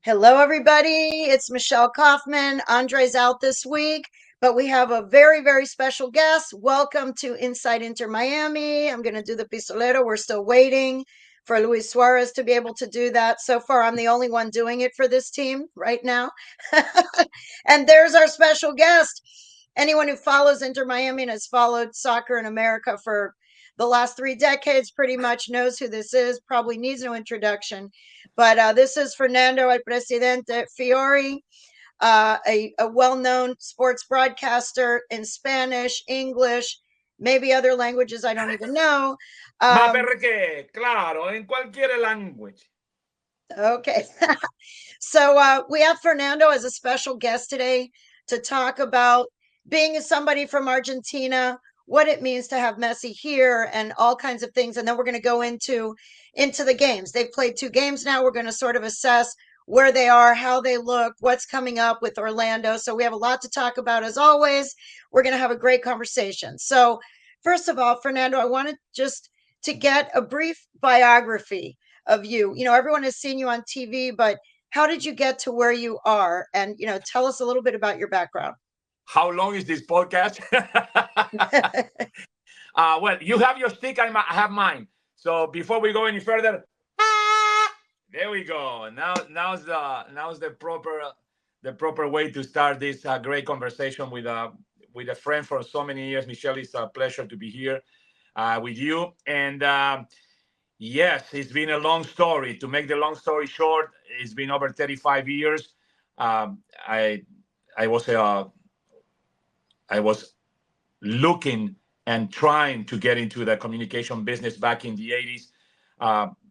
Hello, everybody. It's Michelle Kaufman. Andre's out this week, but we have a very, very special guest. Welcome to Inside Inter Miami. I'm going to do the pistolero. We're still waiting for Luis Suarez to be able to do that. So far, I'm the only one doing it for this team right now. And there's our special guest. Anyone who follows Inter Miami and has followed soccer in America for the last 3 decades pretty much knows who this is, probably needs no introduction. But this is Fernando El Presidente Fiore, a well known sports broadcaster in Spanish, English, maybe other languages I don't even know. Ma Um, perché? Claro, in qualquier language. okay. So we have Fernando as a special guest today to talk about being somebody from Argentina, what it means to have Messi here, and all kinds of things. And then we're going to go into the games. They've played 2 games now. We're going to sort of assess where they are, how they look, what's coming up with Orlando. So we have a lot to talk about as always. We're going to have a great conversation. So first of all, Fernando, I wanted just to get a brief biography of you. Everyone has seen you on TV, but how did you get to where you are? And, tell us a little bit about your background. How long is this podcast? Well, you have your stick, I have mine. So before we go any further, there we go. Now's the proper way to start this great conversation with a friend for so many years. Michelle, it's a pleasure to be here with you. And yes, it's been a long story. To make the long story short, it's been over 35 years. Um, I I was I was looking and trying to get into the communication business back in the 80s.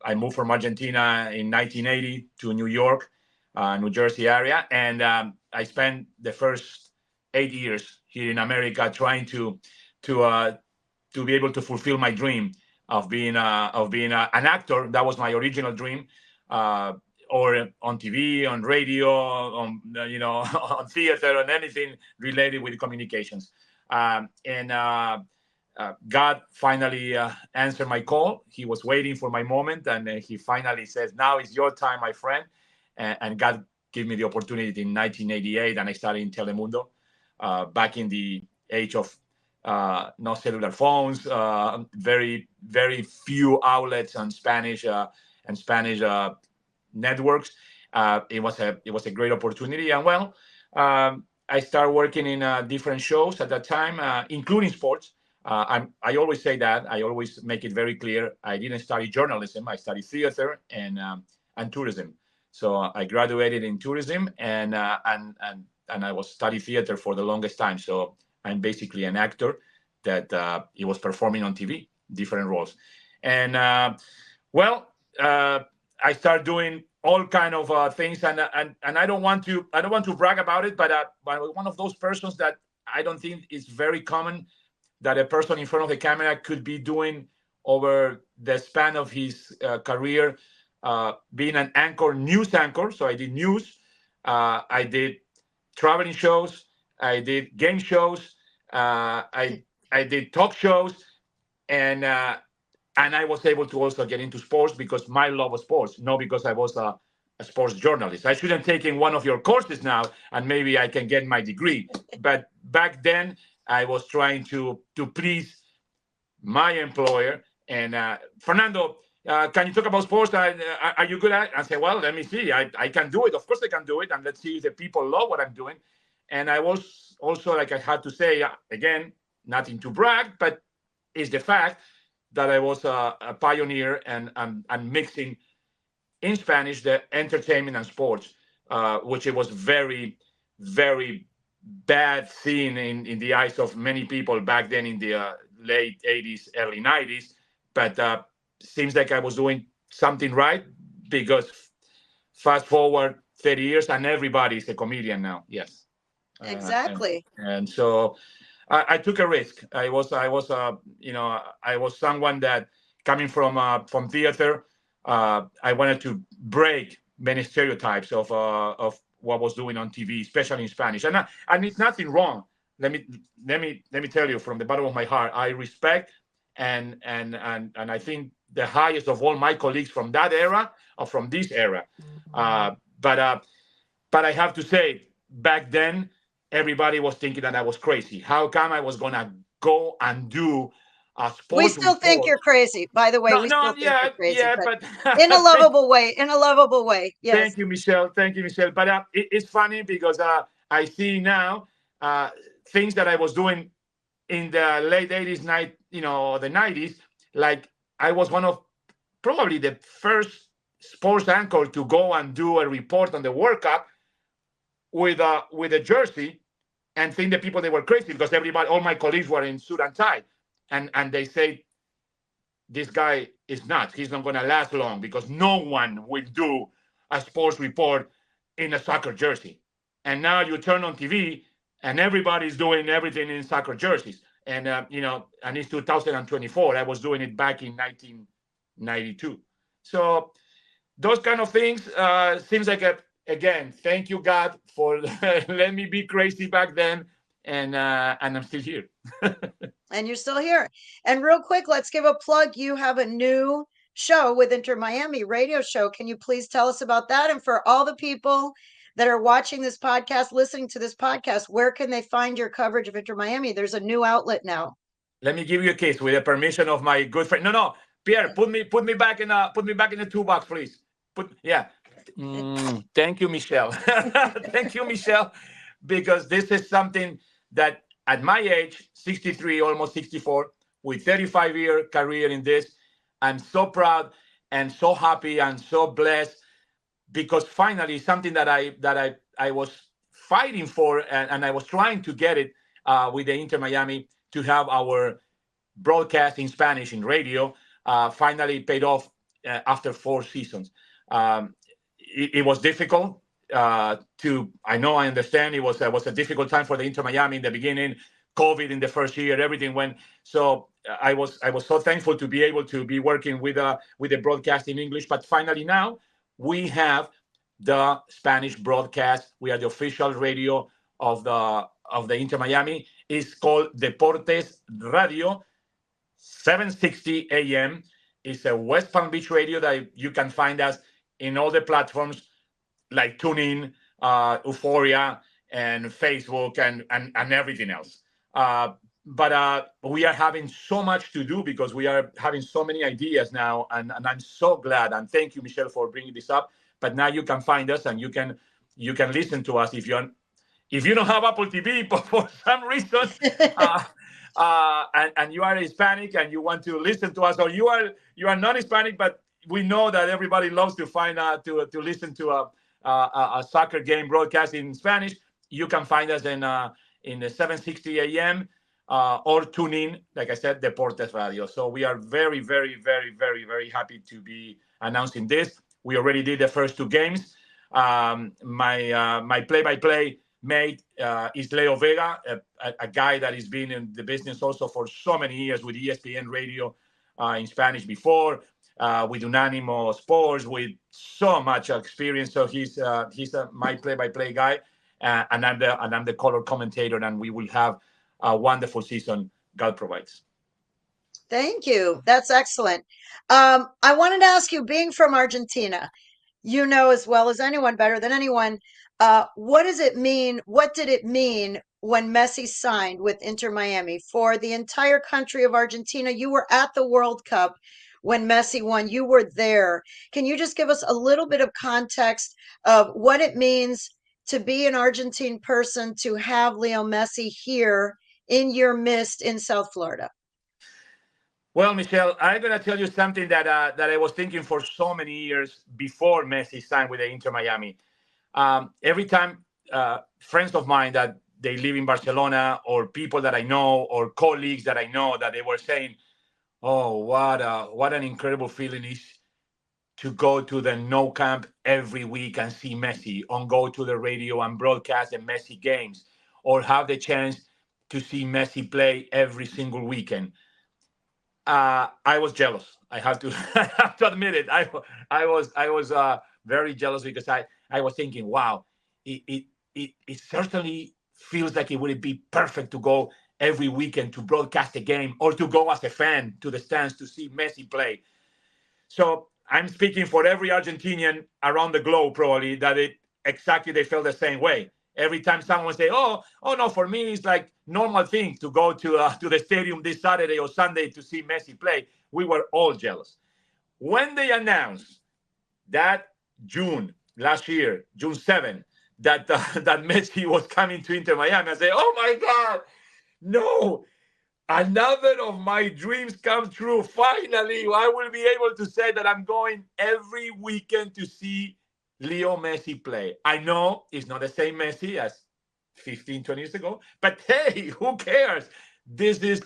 I moved from Argentina in 1980 to New York, New Jersey area, and I spent the first 8 years here in America trying to uh, to be able to fulfill my dream of being an actor. That was my original dream. Uh, or on TV, on radio, on on theater, on anything related with communications. And God finally answered my call. He was waiting for my moment, and he finally says, "Now is your time, my friend." And God gave me the opportunity in 1988, and I started in Telemundo back in the age of no cellular phones, very very few outlets on Spanish and Spanish networks. It was a great opportunity, and well, I started working in different shows at that time, including sports. I always say that. I always make it very clear. I didn't study journalism. I studied theater and tourism. So I graduated in tourism and I was study theater for the longest time. So I'm basically an actor that he was performing on TV, different roles, and well, I started doing all kind of things, and I don't want to brag about it, but one of those persons that I don't think is very common that a person in front of the camera could be doing over the span of his career, being an anchor, news anchor. So I did news, I did traveling shows, I did game shows, I did talk shows, and I was able to also get into sports because my love of sports, not because I was a sports journalist. I should have taken one of your courses now, and maybe I can get my degree. But back then, I was trying to please my employer. And Fernando, can you talk about sports? Are you good at it? I said, well, let me see. I can do it. Of course, I can do it. And let's see if the people love what I'm doing. And I was also, like I had to say, again, nothing to brag, but it's the fact that I was a pioneer and mixing in Spanish the entertainment and sports, which it was very, very bad scene in the eyes of many people back then in the late 80s, early 90s. But seems like I was doing something right because fast forward 30 years and everybody's a comedian now. Yes. Uh, and, Exactly. and so I took a risk. I was someone that coming from theater, I wanted to break many stereotypes of what was doing on TV, especially in Spanish. And it's nothing wrong. Let me tell you from the bottom of my heart, I respect and I think the highest of all my colleagues from that era or from this era, But but I have to say, back then, everybody was thinking that I was crazy. How come I was gonna go and do a We sports still think report? you're crazy. By the way, No, we no, still think yeah, you're crazy, yeah, but but in a thank, lovable way. In a lovable way. Yes. thank you, Michelle. Thank you, Michelle. But it's funny because I see now uh, things that I was doing in the late 80s, the 90s. Like I was one of probably the first sports anchor to go and do a report on the World Cup with a jersey, and think that people they were crazy because everybody, all my colleagues were in suit and tie, and they say this guy is nuts. He's not going to last long because no one will do a sports report in a soccer jersey. And now you turn on TV and everybody's doing everything in soccer jerseys. And and it's 2024. I was doing it back in 1992. So those kind of things seems like again, thank you God for letting me be crazy back then, and I'm still here. And you're still here. And real quick, let's give a plug. You have a new show with Inter Miami radio show. Can you please tell us about that? And for all the people that are watching this podcast, listening to this podcast, where can they find your coverage of Inter Miami? There's a new outlet now. Let me give you a kiss with the permission of my good friend. No, no, Pierre, put me back in the toolbox, please. Yeah. Thank you, Michelle. Thank you, Michelle, because this is something that at my age, 63, almost 64, with 35-year career in this, I'm so proud and so happy and so blessed because finally something that I was fighting for, and I was trying to get it with the Inter Miami to have our broadcast in Spanish in radio finally paid off after 4 seasons. It was difficult I know, I understand it was a difficult time for the Inter Miami in the beginning. COVID in the first year, everything went. So I was so thankful to be able to be working with the broadcast in English. But finally now we have the Spanish broadcast. We are the official radio of the Inter Miami. It's called Deportes Radio 760 AM. It's a West Palm Beach radio that you can find us in all the platforms like TuneIn, Euphoria, and Facebook, and everything else. But we are having so much to do because we are having so many ideas now, and I'm so glad. And thank you, Michelle, for bringing this up. But now you can find us and you can listen to us if you don't have Apple TV for some reason, and you are Hispanic and you want to listen to us, or you are non-Hispanic, but we know that everybody loves to find out to listen to a soccer game broadcast in Spanish. You can find us in the 760 a.m. Or tune in, like I said, Deportes Radio. So we are very, very, very, very, very happy to be announcing this. We already did the first 2 games. My play-by-play mate is Leo Vega, a guy that has been in the business also for so many years with ESPN Radio in Spanish before, with Unánimo Sports, with so much experience. So he's my play-by-play guy, and I'm the color commentator, and we will have a wonderful season God provides. Thank you. That's excellent. I wanted to ask you, being from Argentina, you know as well as anyone, better than anyone, what does it mean? What did it mean when Messi signed with Inter Miami for the entire country of Argentina? You were at the World Cup when Messi won. You were there. Can you just give us a little bit of context of what it means to be an Argentine person, to have Leo Messi here in your midst in South Florida? Well, Michelle, I'm gonna tell you something that I was thinking for so many years before Messi signed with the Inter Miami. Every time friends of mine that they live in Barcelona, or people that I know, or colleagues that I know, that they were saying, "Oh, what an incredible feeling is to go to the No Camp every week and see Messi, or go to the radio and broadcast the Messi games, or have the chance to see Messi play every single weekend." I was jealous. I have to I have to admit it. I was very jealous because I was thinking, wow, it certainly feels like it would be perfect to go every weekend to broadcast a game, or to go as a fan to the stands to see Messi play. So I'm speaking for every Argentinian around the globe, probably, that exactly they felt the same way. Every time someone say, "Oh no," for me it's like normal thing to go to the stadium this Saturday or Sunday to see Messi play. We were all jealous when they announced that June last year, June 7th, that that Messi was coming to Inter Miami. I say, "Oh my God, no!" Another of my dreams come true. Finally, I will be able to say that I'm going every weekend to see Leo Messi play. I know it's not the same Messi as 15, 20 years ago, but hey, who cares? This is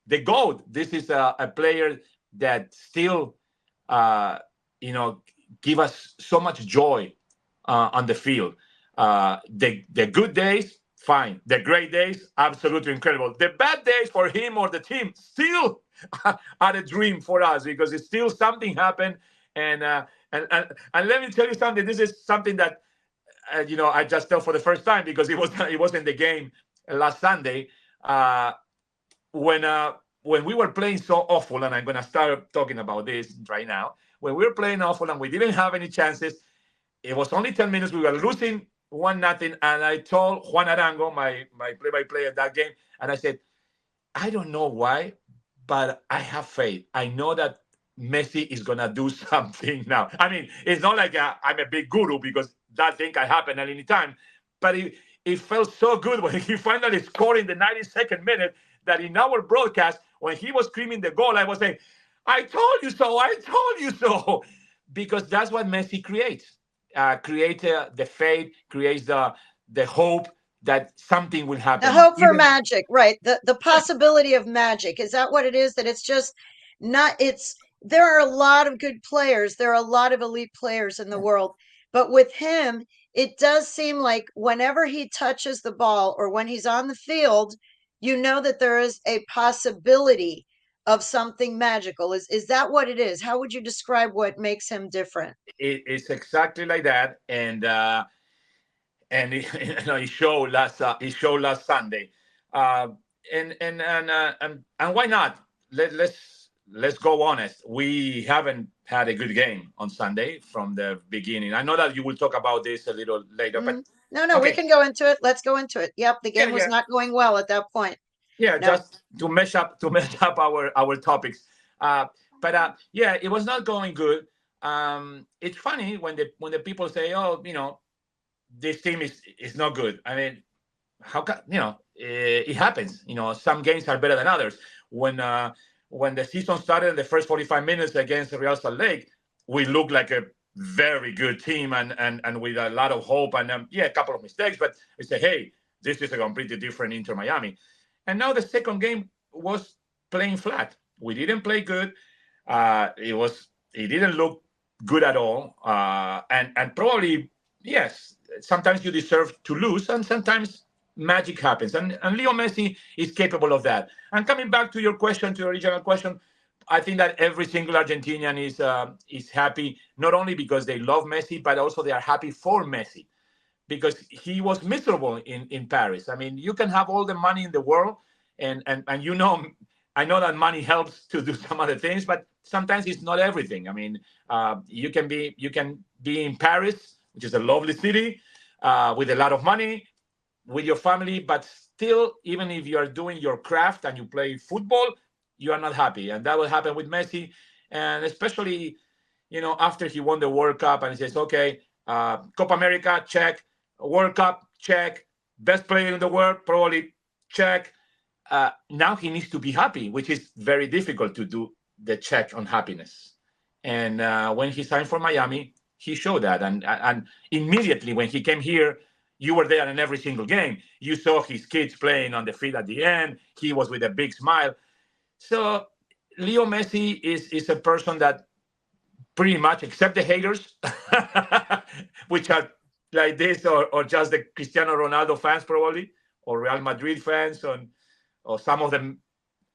the GOAT. This is a player that still, uh, you know, give us so much joy on the field. The good days, fine. The great days, absolutely incredible. The bad days for him or the team still are a dream for us because it's still something happened. And and let me tell you something. This is something that I just tell for the first time because it was in the game last Sunday when when we were playing so awful. And I'm gonna start talking about this right now. When we were playing awful and we didn't have any chances, it was only 10 minutes. We were losing 1-0. And I told Juan Arango, my play-by-play at that game, and I said, I don't know why, but I have faith. I know that Messi is going to do something now. I mean, it's not like I'm a big guru because that thing can happen at any time. But it felt so good when he finally scored in the 92nd minute that in our broadcast, when he was screaming the goal, I was saying, I told you so, I told you so. Because that's what Messi creates. Create the faith, creates the hope that something will The happen. hope for Even magic, right? The possibility of magic. Is that what it is? That it's just not it's there are a lot of good players. There are a lot of elite players in the world. But with him, it does seem like whenever he touches the ball or when he's on the field, you know that there is a possibility of something magical. Is that what it is? How would you describe what makes him different? it's exactly like that. And it showed last Sunday. Uh, and why not? Let's go honest. We haven't had a good game on Sunday from the beginning. I know that you will talk about this a little later, but No, we okay, can go into it. Let's go into it. Yep, the yeah, game was yeah, not going well at that point. yeah. No. Just to mesh up our topics. But yeah, it was not going good. It's funny when the people say, "Oh, this team is not good." I mean, how can it happens? Some games are better than others. When the season started, the first 45 minutes against Real Salt Lake, we looked like a very good team and with a lot of hope and yeah, a couple of mistakes, but we say, hey, this is a completely different Inter Miami. And now the second game was playing flat. We didn't play good. It didn't look good at all. And probably yes, sometimes you deserve to lose, and sometimes magic happens. And Leo Messi is capable of that. And coming back to your question, to your original question, I think that every single Argentinian is happy, not only because they love Messi, but also they are happy for Messi because he was miserable in Paris. I mean, you can have all the money in the world, and I know that money helps to do some other things, but sometimes it's not everything. I mean, you can be in Paris, which is a lovely city, with a lot of money, with your family, but still, even if you are doing your craft and you play football, you are not happy, and that will happen with Messi, and especially, after he won the World Cup, and he says, okay, Copa America, check, World Cup, check, best player in the world, probably check. Now he needs to be happy, which is very difficult to do the check on happiness. And when he signed for Miami, he showed that. And immediately when he came here, you were there in every single game. You saw his kids playing on the field at the end. He was with a big smile. So Leo Messi is a person that pretty much, except the haters, which are like this, or just the Cristiano Ronaldo fans probably, or Real Madrid fans, or some of them,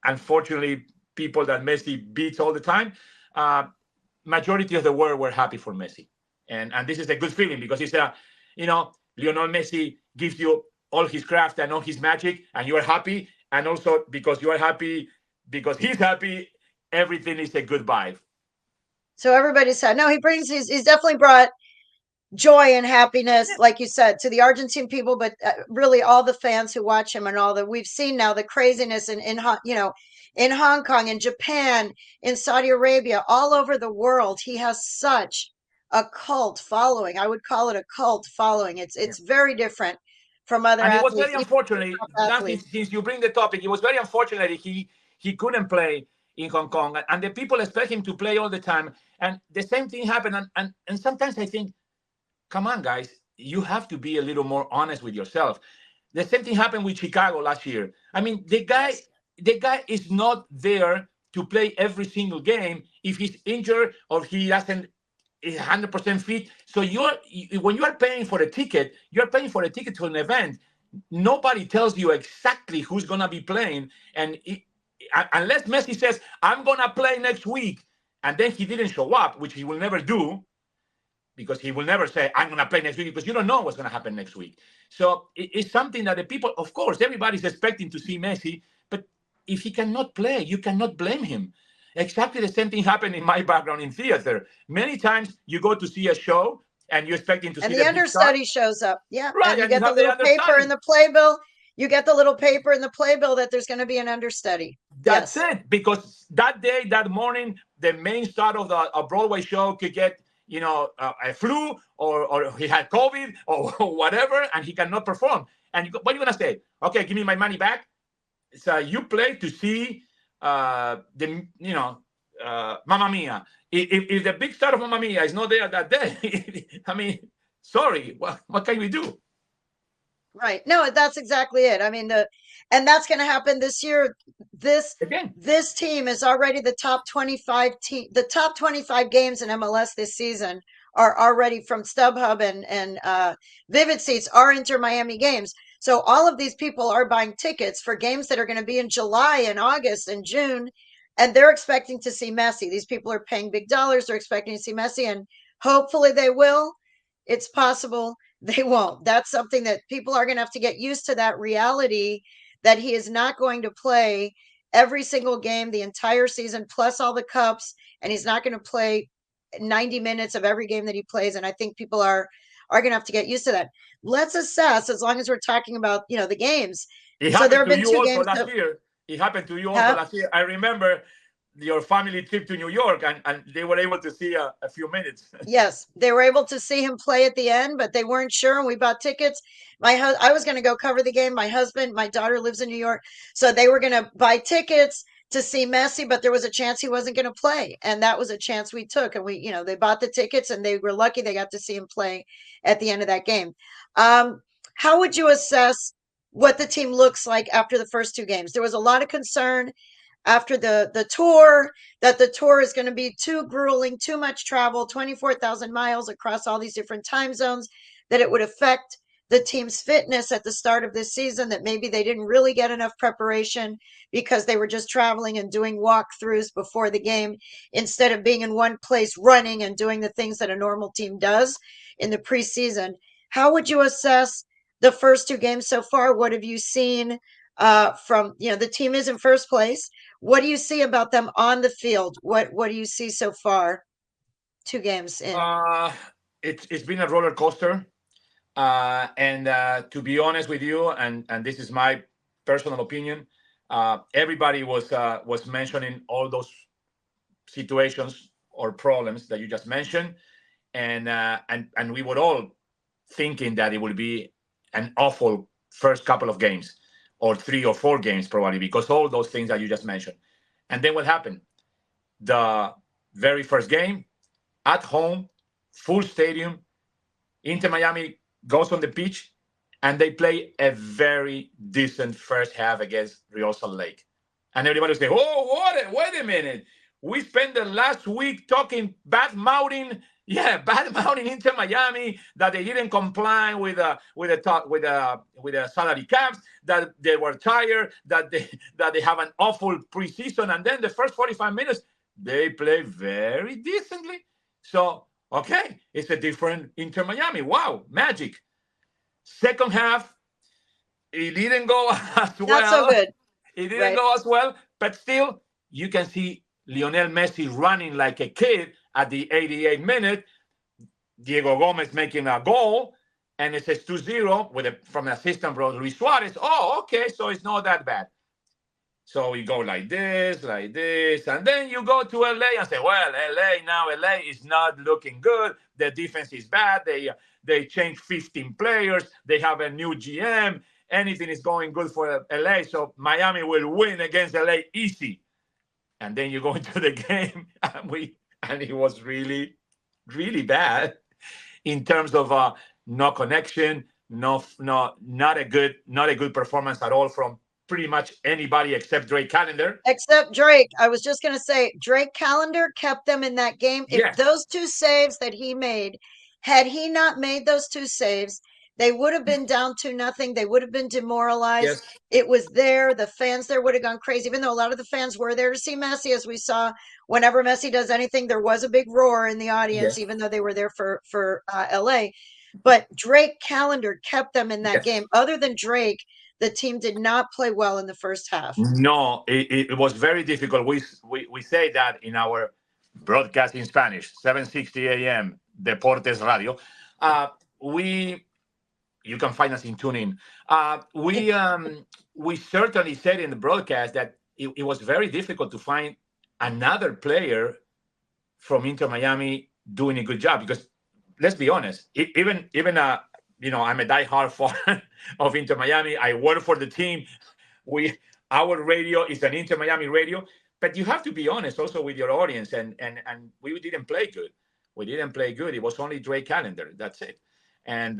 unfortunately, people that Messi beats all the time. Uh, Majority of the world were happy for Messi, and this is a good feeling because it's Lionel Messi gives you all his craft and all his magic, and you are happy, and also because you are happy, because he's happy, everything is a good vibe. So everybody's sad. No, he's definitely brought joy and happiness, Yeah, like you said, to the Argentine people, but really all the fans who watch him and all that we've seen now, the craziness in Hong Kong, in Japan, in Saudi Arabia, all over the world. He has such a cult following. I would call it a cult following. It's yeah. it's very different from other And it was athletes, very even unfortunate. top Now, athletes. since you bring the topic, it was very unfortunate he couldn't play in Hong Kong, and the people expect him to play all the time. And the same thing happened. And sometimes I think, come on, guys, you have to be a little more honest with yourself. The same thing happened with Chicago last year. I mean, Yes. the guy is not there to play every single game if he's injured or he doesn't is 100% fit. So when you are paying for a ticket, you're paying for a ticket to an event. Nobody tells you exactly who's gonna be playing, and unless Messi says I'm gonna play next week, and then he didn't show up, which he will never do, because he will never say I'm going to play next week, because you don't know what's going to happen next week. So it's something that the people, of course, everybody's expecting to see Messi, but if he cannot play, you cannot blame him. Exactly the same thing happened in my background in theater. Many times you go to see a show and you're expecting to And see the the big star, understudy shows up. Yeah. right? And you And you get the have the little paper in understudy. the playbill. You get the little paper in the playbill that there's going to be an understudy. That's Yes. it. Because that day, that morning, the main star of the a Broadway show could get, a flu, or he had COVID or whatever, and he cannot perform. And what are you gonna say? Okay, give me my money back. So you play to see Mamma Mia. If the big star of Mamma Mia is not there that day, I mean, sorry, what can we do? Right. No, that's exactly it. I mean, and that's going to happen this year. This Again, this team is already the top 25 games in MLS this season are already from StubHub and Vivid Seats are Inter Miami games. So all of these people are buying tickets for games that are going to be in July and August and June, and they're expecting to see Messi. These people are paying big dollars. They're expecting to see Messi, and hopefully they will. It's possible they won't. That's something that people are going to have to get used to, that reality that he is not going to play every single game the entire season, plus all the cups, and he's not going to play 90 minutes of every game that he plays. And I think people are going to have to get used to that. Let's assess, as long as we're talking about, the games. it So there happened have to been you two also games last that year. It happened to you also have. last year. I remember your family trip to New York, and they were able to see a few minutes. Yes, they were able to see him play at the end, but they weren't sure, and we bought tickets. I was going to go cover the game. My daughter lives in New York, so they were going to buy tickets to see Messi, but there was a chance he wasn't going to play, and that was a chance we took. And they bought the tickets, and they were lucky they got to see him play at the end of that game. Um, how would you assess what the team looks like after the first two games? There was a lot of concern after the tour, that the tour is going to be too grueling, too much travel, 24,000 miles across all these different time zones, that it would affect the team's fitness at the start of this season, that maybe they didn't really get enough preparation because they were just traveling and doing walkthroughs before the game instead of being in one place running and doing the things that a normal team does in the preseason. How would you assess the first two games so far? What have you seen from, the team is in first place. What do you see about them on the field? What do you see so far? Two games in. Uh, it's been a roller coaster, and to be honest with you, and this is my personal opinion, everybody was mentioning all those situations or problems that you just mentioned, and we were all thinking that it would be an awful first couple of games, or 3 or 4 games probably, because all those things that you just mentioned. And then what happened? The very first game at home, full stadium, Inter Miami goes on the pitch, and they play a very decent first half against Real Salt Lake. And everybody was saying, "Oh, wait a minute! We spent the last week talking bad mouthing Inter Miami, that they didn't comply with the salary caps, that they were tired, that they have an awful preseason, and then the first 45 minutes they play very decently. So okay, it's a different Inter Miami. Wow, magic. Second half, it didn't go as Not so well. good. It didn't Right. go as well, but still, you can see Lionel Messi running like a kid, At the 88th minute, Diego Gomez making a goal, and it says 2-0 from the assistant bro Luis Suarez. Oh, okay, so it's not that bad. So we go like this, and then you go to LA and say, well, LA is not looking good. The defense is bad. They changed 15 players. They have a new GM. Anything is going good for LA. So Miami will win against LA easy. And then you go into the game, and it was really, really bad in terms of no connection, not a good performance at all from pretty much anybody except Drake Callender. Except Drake. I was just going to say, Drake Callender kept them in that game. If Yes. those two saves that he made, had he not made those two saves, they would have been down 2-0. They would have been demoralized. Yes. It was there. The fans there would have gone crazy, even though a lot of the fans were there to see Messi, as we saw. Whenever Messi does anything, there was a big roar in the audience, Yes. even though they were there for LA. But Drake Callender kept them in that Yes. game. Other than Drake, the team did not play well in the first half. No, it was very difficult. We say that in our broadcast in Spanish, 7:60 a.m. Deportes Radio. You can find us in TuneIn. We certainly said in the broadcast that it was very difficult to find another player from Inter Miami doing a good job, because let's be honest, even I'm a diehard fan of Inter Miami. I work for the team. Our radio is an Inter Miami radio, but you have to be honest also with your audience, and we didn't play good. We didn't play good. It was only Drake Callender. That's it. And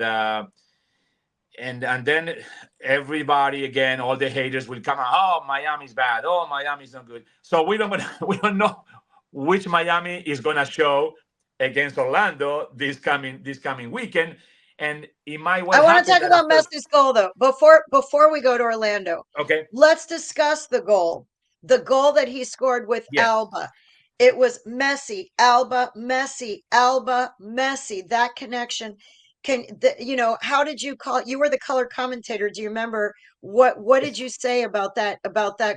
then everybody again, all the haters will come out. Oh, Miami's bad. Oh, Miami's not good. So we don't know which Miami is gonna show against Orlando this coming weekend. And it might well. I want to talk about Messi's goal though. Before we go to Orlando, okay, let's discuss the goal that he scored with Alba. It was Messi, Alba, Messi, Alba, Messi. That connection. How did you call? You were the color commentator. Do you remember what did you say about that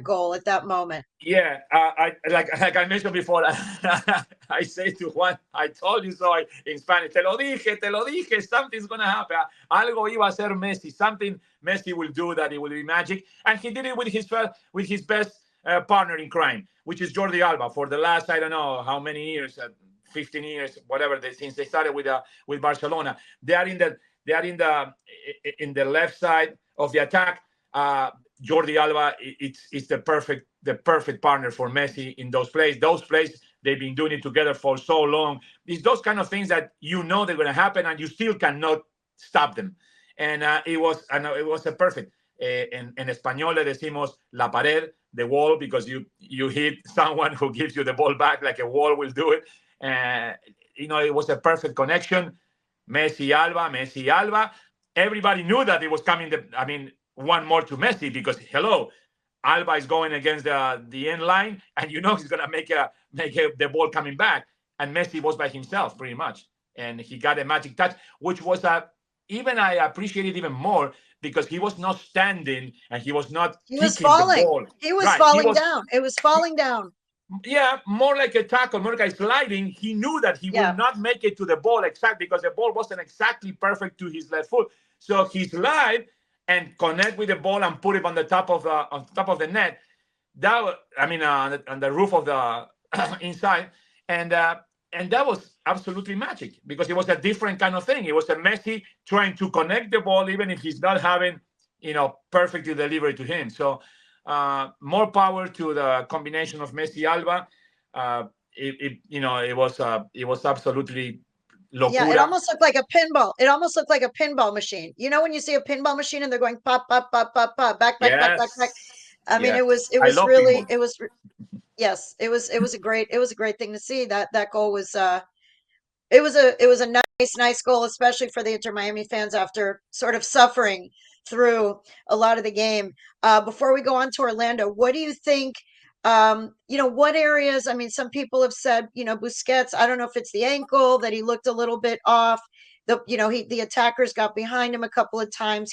goal at that moment? Yeah, I like I mentioned before. I say to Juan, I told you so in Spanish. Te lo dije. Something's gonna happen. Algo iba a ser Messi. Something Messi will do that it will be magic, and he did it with his best partner in crime, which is Jordi Alba. For the last I don't know how many years. 15 years, whatever, since they started with Barcelona, they are in the left side of the attack. Jordi Alba, it's the perfect partner for Messi in those plays. Those plays, they've been doing it together for so long. It's those kind of things that they're going to happen, and you still cannot stop them. And it was a perfect. En español le decimos la pared, the wall, because you hit someone who gives you the ball back like a wall will do it. It was a perfect connection. Messi Alba. Everybody knew that it was coming. One more to Messi, because Alba is going against the end line, and he's gonna make the ball coming back. And Messi was by himself pretty much, and he got a magic touch, which was I appreciate it even more, because he was not standing and he was not kicking the ball. He was falling down. It was falling down. Yeah, more like a tackle, more like a sliding. He knew that he would not make it to the ball exactly, because the ball wasn't exactly perfect to his left foot. So he slide and connect with the ball and put it on the top of the net. That on the roof of the inside, and that was absolutely magic, because it was a different kind of thing. It was a Messi trying to connect the ball, even if he's not having perfectly delivered to him. So. More power to the combination of Messi Alba. It was absolutely locura. Yeah, it almost looked like a pinball. It almost looked like a pinball machine. When you see a pinball machine and they're going pop, pop, pop, pop, pop, back. I mean, it was really, it was, yes, it was a great thing to see. That goal was, it was a nice goal, especially for the Inter Miami fans after sort of suffering through a lot of the game. Before we go on to Orlando, what do you think? What areas? I mean, some people have said, Busquets. I don't know if it's the ankle that he looked a little bit off. The attackers got behind him a couple of times.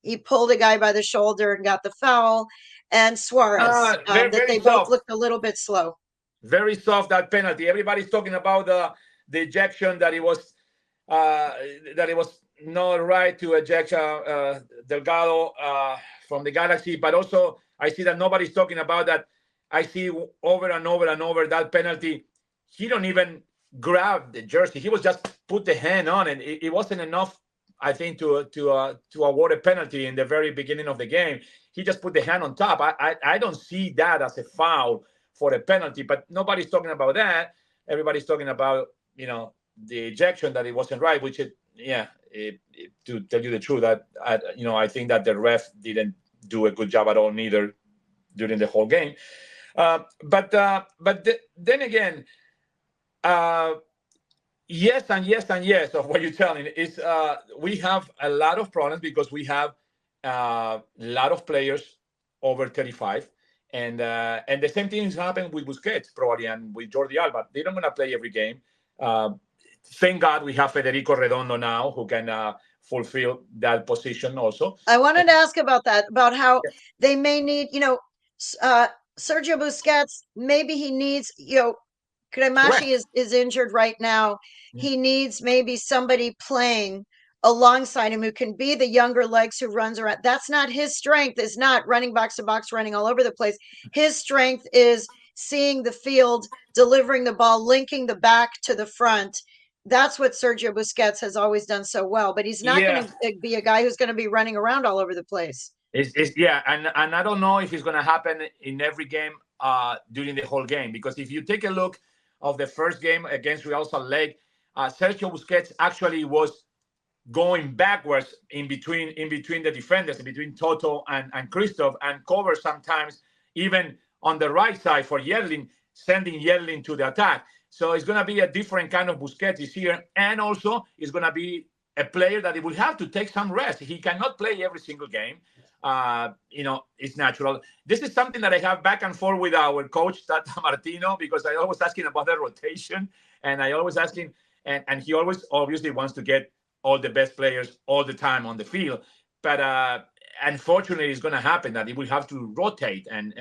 He pulled a guy by the shoulder and got the foul. And Suarez, very that they soft. both looked a little bit slow. Very soft, that penalty. Everybody's talking about the ejection, uh, that it was not right to eject Delgado from the Galaxy, but also I see that nobody's talking about that. I see over and over and over that penalty. He don't even grab the jersey. He was just put the hand on, and it wasn't enough, I think, to award a penalty in the very beginning of the game. He just put the hand on top. I don't see that as a foul for a penalty, but nobody's talking about that. Everybody's talking about, the ejection, that it wasn't right, which to tell you the truth, that I think that the ref didn't do a good job at all, neither, during the whole game. Then again, uh, yes and yes and yes of what you're telling is, we have a lot of problems because we have a lot of players over 35, and the same thing is happening with Busquets probably, and with Jordi Alba. They don't gonna play every game. Uh, thank God we have Federico Redondo now, who can fulfill that position also. I wanted to ask about that, about how they may need, uh, Sergio Busquets, maybe he needs, Cremashi Correct. is injured right now. He needs maybe somebody playing alongside him who can be the younger legs who runs around. That's not his strength, is not running box to box, running all over the place. His strength is seeing the field, delivering the ball, linking the back to the front. That's what Sergio Busquets has always done so well, but he's not Yeah, going to be a guy who's going to be running around all over the place. yeah, and I don't know if it's gonna happen in every game during the whole game, because if you take a look of the first game against Real Salt Lake, Sergio Busquets actually was going backwards in between the defenders, in between Toto and Christoph, and cover sometimes even on the right side for Yerlin, sending Yerlin to the attack. So it's going to be a different kind of Busquets this year, and also it's going to be a player that he will have to take some rest. He cannot play every single game. It's natural. This is something that I have back and forth with our coach Tata Martino, because I always asking about the rotation, and I always asking, and he always obviously wants to get all the best players all the time on the field. But unfortunately, it's going to happen that he will have to rotate, and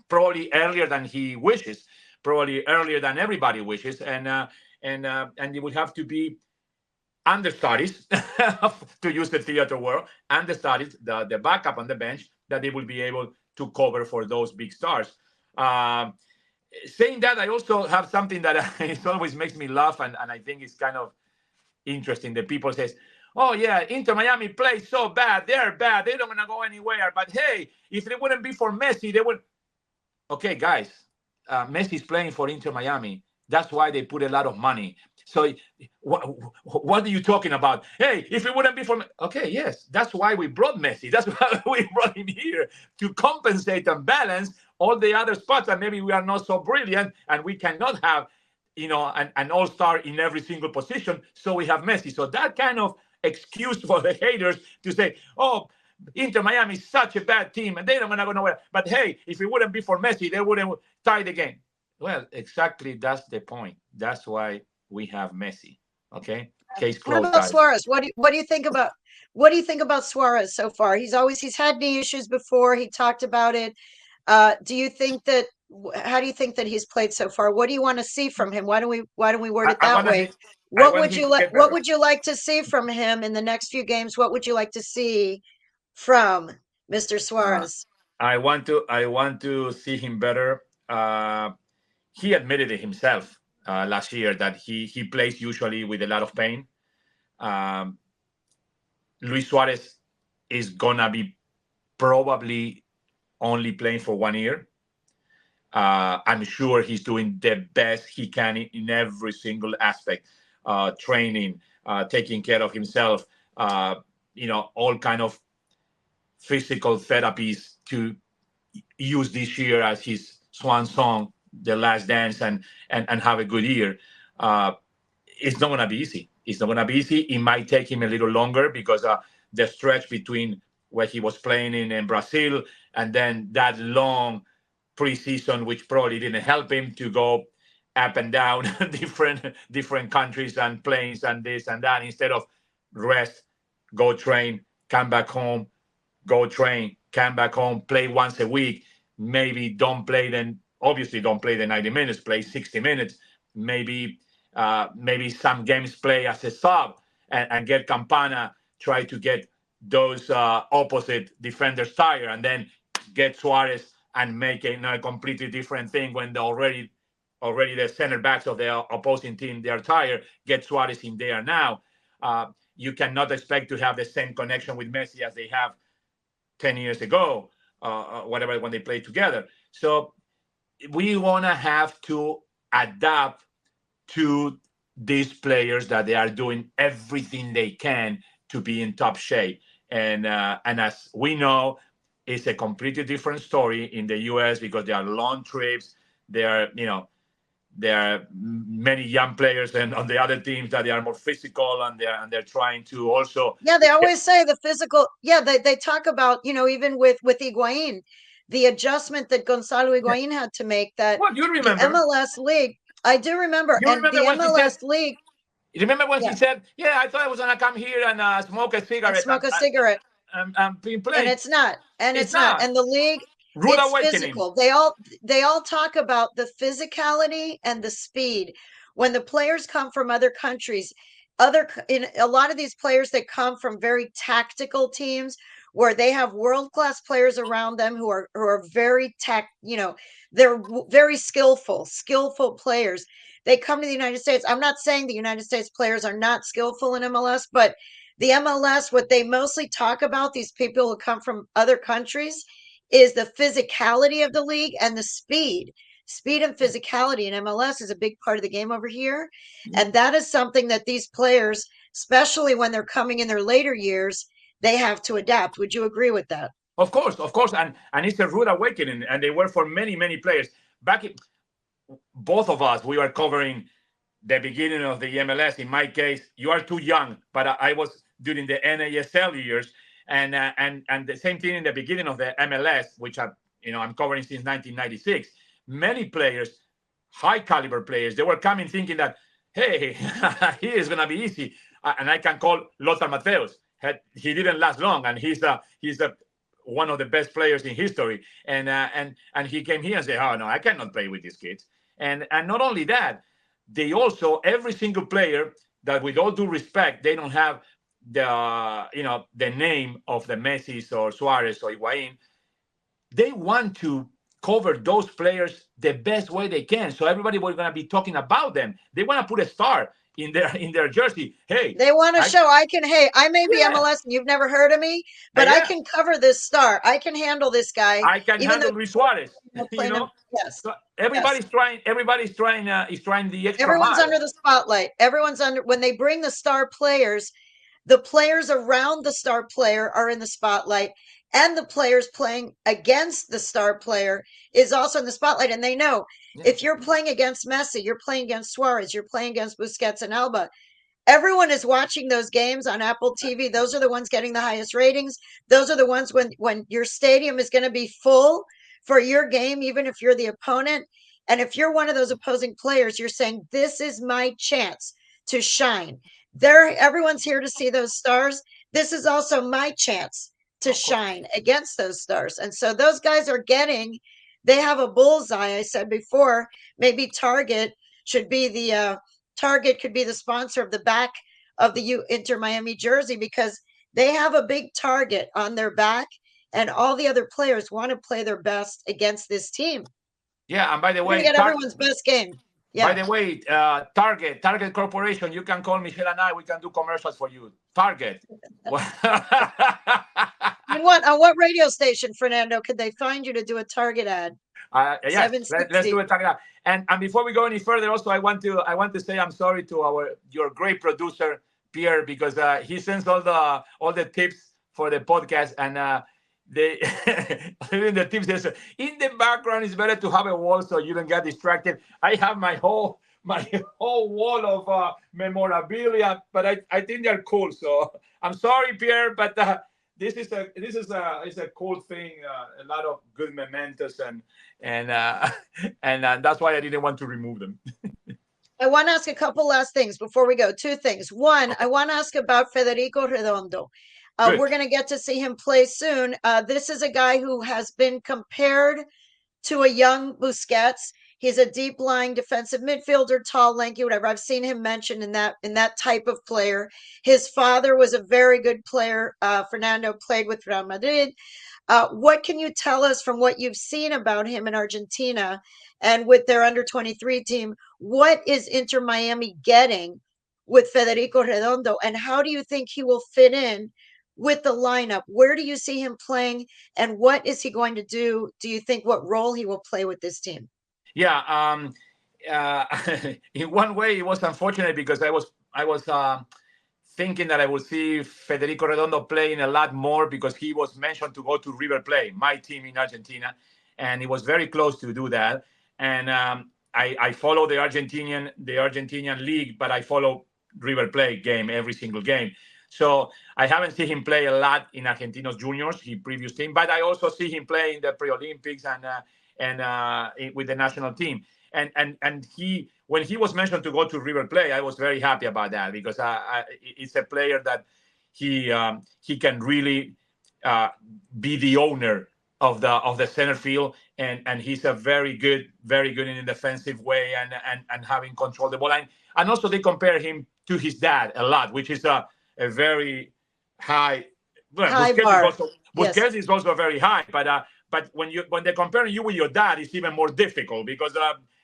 probably earlier than he wishes, probably earlier than everybody wishes, and he will have to be understudies, to use the theater word, understudies, the backup on the bench, that they will be able to cover for those big stars. Um, Saying that, I also have something that it always makes me laugh, and I think it's kind of interesting. The people says, "Oh yeah, Inter Miami plays so bad. They're bad. They don't want to go anywhere. But hey, if it wouldn't be for Messi, they would." Okay, guys, Messi's playing for Inter Miami. That's why they put a lot of money. So what are you talking about? Hey, if it wouldn't be for okay, yes, that's why we brought Messi. That's why we brought him here, to compensate and balance all the other spots. And maybe we are not so brilliant, and we cannot have, an all-star in every single position. So we have Messi. So that kind of excuse for the haters to say, "Oh, Inter Miami is such a bad team and they don't want to go nowhere. But hey, if it wouldn't be for Messi, they wouldn't tie the game." Well, exactly, that's the point. That's why we have Messi. Okay, case What closed, about guys. Suarez? What do you think about Suarez so far? He's had knee issues before. He talked about it. Do you think that? How do you think that he's played so far? What do you want to see from him? Why don't we word it I that want way? him. I What want would him you to like? get What better. would you like to see from him in the next few games? What would you like to see from Mr. Uh, Suarez? I want to see him better. He admitted it himself last year that he plays usually with a lot of pain. Um, Luis Suarez is gonna be probably only playing for 1 year. I'm sure he's doing the best he can in every single aspect, training, taking care of himself, all kind of physical therapies to use this year as his swan song, the last dance, and have a good year. Uh, it's not going to be easy. It's not going to be easy. It might take him a little longer because the stretch between where he was playing in Brazil and then that long preseason, which probably didn't help him to go up and down different countries and planes and this and that, instead of rest, go train, come back home, go train, come back home, play once a week, maybe don't play then obviously don't play the 90 minutes, play 60 minutes, maybe maybe some games play as a sub, and get Campana, try to get those opposite defenders tired, and then get Suarez and make a completely different thing when they already the center backs of the opposing team, they are tired. Get Suarez in there now. You cannot expect to have the same connection with Messi as they have 10 years ago, whatever, when they played together. So we want to have to adapt to these players, that they are doing everything they can to be in top shape. And as we know, it's a completely different story in the U.S. because there are long trips. There are many young players and on the other teams that they are more physical, and they're trying to also. Yeah, they always say the physical. Yeah, they talk about, even with Higuain, the adjustment that Gonzalo Higuain had to make, that Well, you the remember. MLS league. I do remember, You and remember the when he said. MLS league. Remember when he Yeah, said, "Yeah, I thought I was gonna come here and smoke a and cigarette smoke a cigarette. and be And playing." it's not, It's not. and the league, Rude it's awakening. physical. They all talk about the physicality and the speed. When the players come from other countries, in a lot of these players that come from very tactical teams, where they have world-class players around them who are very they're very skillful players. They come to the United States. I'm not saying the United States players are not skillful in MLS, but the MLS, what they mostly talk about, these people who come from other countries, is the physicality of the league and the speed. Speed and physicality in MLS is a big part of the game over here. And that is something that these players, especially when they're coming in their later years, they have to adapt. Would you agree with that? Of course, and it's a rude awakening, and they were for many players. Both of us, we were covering the beginning of the MLS. In my case, you are too young, but I was during the NASL years, and the same thing in the beginning of the MLS, which I'm covering since 1996. Many players, high caliber players, they were coming thinking that, hey, he is gonna be easy, and I can call Lothar Matthäus. He didn't last long, and he's one of the best players in history, and he came here and said, oh no, I cannot play with these kids. And not only that, they also, every single player, that with all due respect, they don't have the name of the Messi or Suarez or Higuain. They want to cover those players the best way they can, so everybody was going to be talking about them. They want to put a star in their jersey. Hey, They want to show hey, I may be yeah, MLS and you've never heard of me, but I yeah, can cover this star. I can handle this guy, I can even though handle Luis Suarez. playing him. Yes, So yes. everybody's trying is trying the extra Everyone's mile. under the spotlight. Everyone's under, when they bring the star players, the players around the star player are in the spotlight, and the players playing against the star player is also in the spotlight. And they know, Yeah. if you're playing against Messi, you're playing against Suarez, you're playing against Busquets and Alba. Everyone is watching those games on Apple TV. Those are the ones getting the highest ratings. Those are the ones when your stadium is going to be full for your game, even if you're the opponent. And if you're one of those opposing players, you're saying, this is my chance to shine. Everyone's here to see those stars. This is also my chance to Of course. shine against those stars. And so those guys they have a bullseye. I said before, maybe Target could be the sponsor of the back of the Inter Miami jersey, because they have a big target on their back, and all the other players want to play their best against this team. Yeah, and by the We're going to way, get everyone's best game. by Yeah. the way, Target Corporation, you can call Michelle and I. We can do commercials for you. Target. On what radio station, Fernando, could they find you to do a Target ad? Yes, let's do 760. it. And before we go any further, also I want to say I'm sorry to your great producer Pierre, because he sends all the tips for the podcast, and they even the tips says in the background it's better to have a wall so you don't get distracted. I have my whole wall of memorabilia, but I think they're cool. So I'm sorry, Pierre, but this is a cool thing. A lot of good mementos, and and that's why I didn't want to remove them. I want to ask a couple last things before we go. Two things. One, Okay, I want to ask about Federico Redondo. good. We're going to get to see him play soon. This is a guy who has been compared to a young Busquets. He's a deep lying defensive midfielder, tall, lanky, whatever. I've seen him mentioned in that type of player. His father was a very good player. Fernando played with Real Madrid. What can you tell us from what you've seen about him in Argentina and with their under 23 team? What is Inter Miami getting with Federico Redondo, and how do you think he will fit in with the lineup? Where do you see him playing, and what is he going to do? Do you think what role he will play with this team? Yeah. Uh, in one way, it was unfortunate because I was thinking that I would see Federico Redondo playing a lot more because he was mentioned to go to River Plate, my team in Argentina, and he was very close to do that. And I follow the Argentinian league, but I follow River Plate game every single game. So I haven't seen him play a lot in Argentinos Juniors, his previous team, but I also see him play in the pre-Olympics and with the national team. And he, when he was mentioned to go to River Plate, I was very happy about that because it's a player that he can really uh, be the owner of the center field, and he's a very good in a defensive way and having control of the ball. And also they compare him to his dad a lot, which is a very high. Well, High bar. Yes. Busquets is also very high, but when they're comparing you with your dad, it's even more difficult because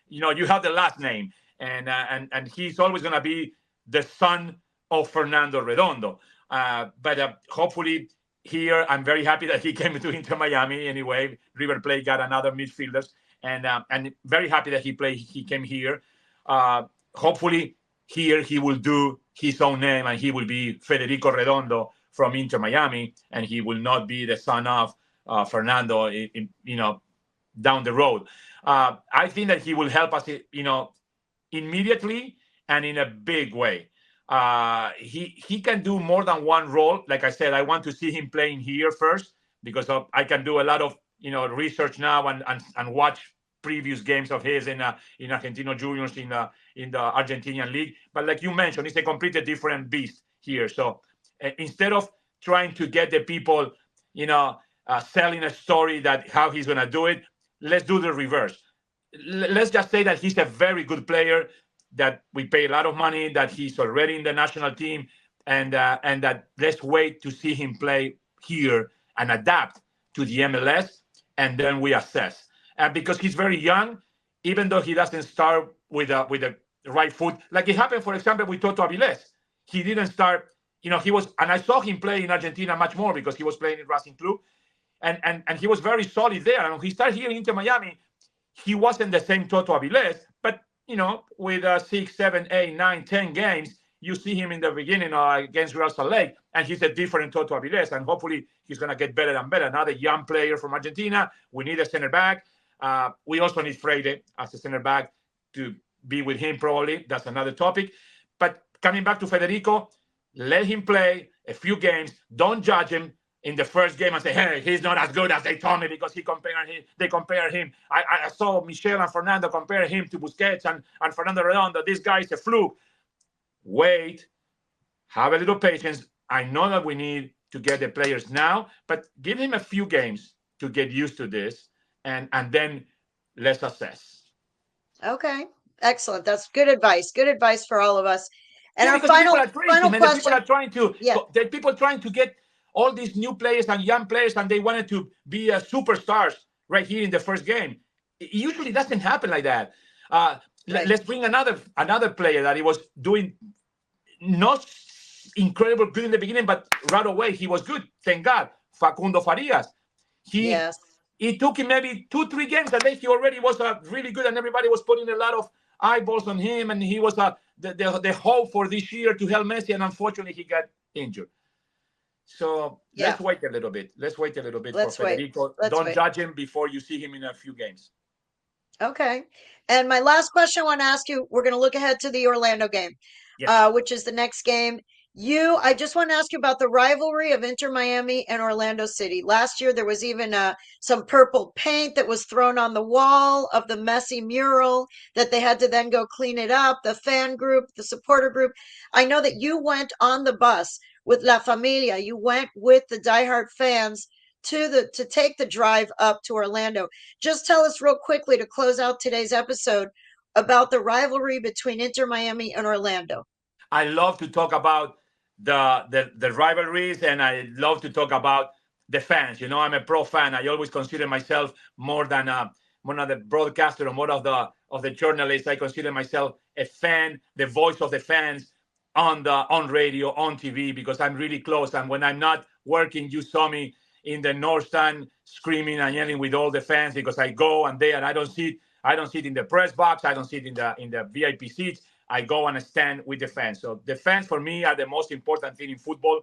you have the last name, and he's always going to be the son of Fernando Redondo. But hopefully here, I'm very happy that he came to Inter Miami anyway. River Plate got another midfielders, and very happy that he came here. Hopefully here he will do his own name and he will be Federico Redondo from Inter Miami, and he will not be the son of Fernando, down the road. I think that he will help us, immediately and in a big way. He can do more than one role. Like I said, I want to see him playing here first because I can do a lot of research now and watch previous games of his in Argentino Juniors in the Argentinian league. But like you mentioned, it's a completely different beast here. So instead of trying to get the people, selling a story that how he's going to do it, let's do the reverse. Let's just say that he's a very good player, that we pay a lot of money, that he's already in the national team, and that let's wait to see him play here and adapt to the MLS, and then we assess. And because he's very young, even though he doesn't start with the right foot, like it happened, for example, with Toto Avilés. He didn't start. He was, and I saw him play in Argentina much more because he was playing in Racing Club, and he was very solid there. And when he started here in Inter Miami, he wasn't the same Toto Avilés, but with 6, 7, 8, 9, 10 games, you see him in the beginning against Real Salt Lake, and he's a different Toto Avilés, and hopefully he's going to get better and better. Another young player from Argentina. We need a center back. We also need Freire as a center back to be with him probably. That's another topic. But coming back to Federico, let him play a few games. Don't judge him in the first game and say, hey, he's not as good as they told me because they compare him. I saw Michel and Fernando compare him to Busquets and Fernando Redondo. This guy is a fluke. Wait, have a little patience. I know that we need to get the players now, but give him a few games to get used to this, and then let's assess. Okay. Excellent. That's good advice. Good advice for all of us. And Yeah, our because people final are crazy, final man. question. Yeah. The people trying to get all these new players and young players, and they wanted to be superstars right here in the first game. It usually doesn't happen like that. Right. Let's bring another player that he was doing not incredible good in the beginning, but right away he was good. Thank God, Facundo Farias. He Yes. it took him maybe 2, 3 games, and then he already was really good, and everybody was putting a lot of eyeballs on him, and he was the hope for this year to help Messi, and unfortunately he got injured. So Yeah. let's wait a little bit. Let's wait a little bit Let's for wait. Federico. Let's Don't wait. judge him before you see him in a few games. Okay. And my last question I want to ask you, we're going to look ahead to the Orlando game, Yes. which is the next game. I just want to ask you about the rivalry of Inter Miami and Orlando City. Last year, there was even some purple paint that was thrown on the wall of the Messi mural that they had to then go clean it up. The fan group, the supporter group. I know that you went on the bus with La Familia. You went with the diehard fans to take the drive up to Orlando. Just tell us real quickly to close out today's episode about the rivalry between Inter Miami and Orlando. I love to talk about the rivalries, and I love to talk about the fans. You know, I'm a pro fan. I always consider myself more than one of the broadcaster or more of the journalists. I consider myself a fan, the voice of the fans on radio, on TV, because I'm really close. And when I'm not working, you saw me in the north stand screaming and yelling with all the fans, because I go and there, and I don't sit in the press box. I don't sit in the VIP seats. I go and stand with the fans. So the fans for me are the most important thing in football.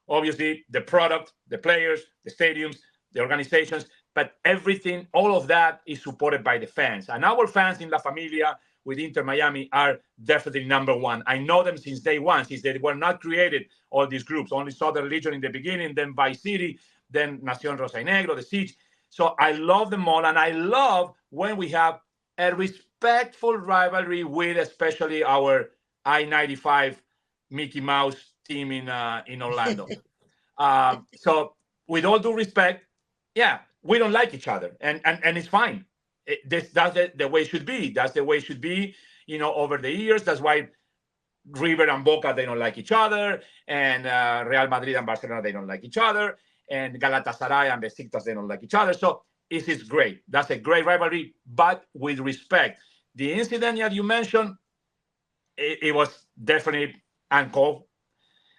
Obviously, the product, the players, the stadiums, the organizations, but everything, all of that is supported by the fans. And our fans in La Familia with Inter Miami are definitely number one. I know them since day one, since they were not created, all these groups. Only Southern Legion in the beginning, then Vice City, then Nación Rosa y Negro, the Siege. So I love them all, and I love when we have a respectful rivalry with especially our I-95 Mickey Mouse team in Orlando. So with all due respect, yeah, we don't like each other, and it's fine. That's the way it should be. That's the way it should be. You know, over the years, that's why River and Boca, they don't like each other, and Real Madrid and Barcelona, they don't like each other, and Galatasaray and Besiktas, they don't like each other. So it is great. That's a great rivalry, but with respect. The incident that you mentioned, it was definitely uncalled,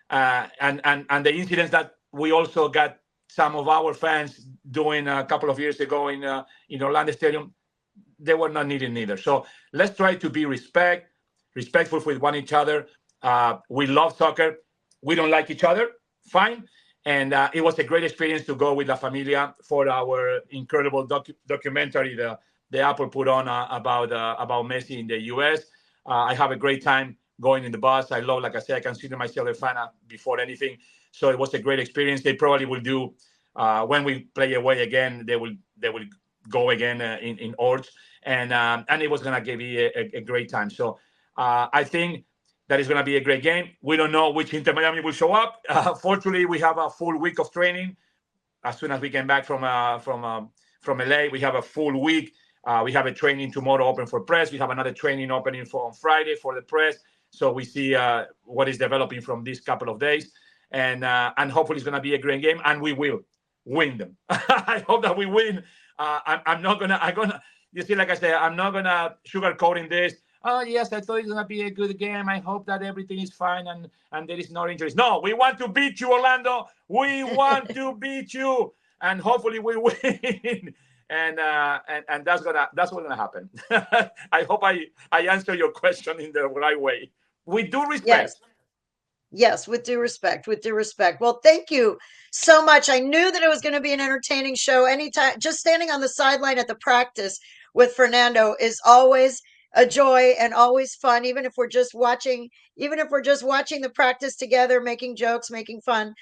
and the incidents that we also got some of our fans doing a couple of years ago in Orlando Stadium, they were not needed neither. So let's try to be respectful with one each other. We love soccer. We don't like each other. Fine. And it was a great experience to go with La Familia for our incredible documentary the Apple put on about Messi in the U.S. I have a great time going in the bus. I love, like I said, I consider myself a fan before anything. So it was a great experience. They probably will do when we play away again. They will go again in Ords, and it was gonna give me a great time. So I think that is gonna be a great game. We don't know which Inter Miami will show up. Fortunately, we have a full week of training. As soon as we came back from LA, we have a full week. We have a training tomorrow open for press. We have another training opening on Friday for the press. So we see what is developing from these couple of days, and hopefully it's going to be a great game, and we will win them. I hope that we win. I'm not gonna. You see, like I said, I'm not gonna sugarcoating this. Oh yes, I thought it's gonna be a good game. I hope that everything is fine and there is no injuries. No, we want to beat you, Orlando. We want to beat you, and hopefully we win. And that's what's gonna happen. I hope I answer your question in the right way. With due respect. Yes. Yes, with due respect, with due respect. Well, thank you so much. I knew that it was going to be an entertaining show. Anytime, just standing on the sideline at the practice with Fernando is always a joy and always fun, even if we're just watching the practice together, making jokes, making fun.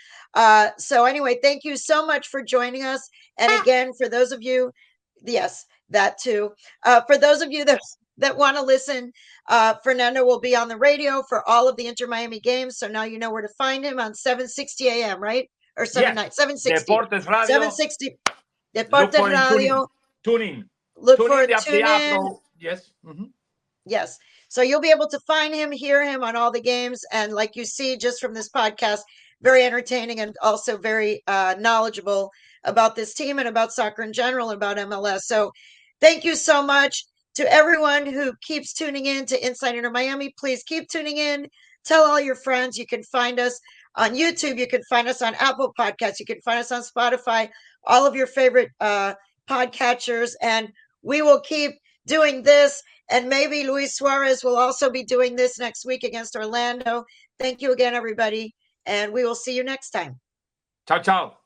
So anyway, thank you so much for joining us. And again, for those of you, yes, that too. For those of you that want to listen, Fernando will be on the radio for all of the Inter Miami games. So now you know where to find him on 760 a.m., right? Or 760. Deportes Radio. 760. Look for Deportes Radio. Tune in. Look for the tune in. upload. Yes. Mm-hmm. Yes. So you'll be able to find him, hear him on all the games. And like you see just from this podcast, very entertaining and also very knowledgeable about this team and about soccer in general and about MLS. So thank you so much to everyone who keeps tuning in to Inside Inter Miami. Please keep tuning in. Tell all your friends. You can find us on YouTube. You can find us on Apple Podcasts. You can find us on Spotify, all of your favorite podcatchers. And we will keep doing this. And maybe Luis Suarez will also be doing this next week against Orlando. Thank you again, everybody. And we will see you next time. Ciao, ciao.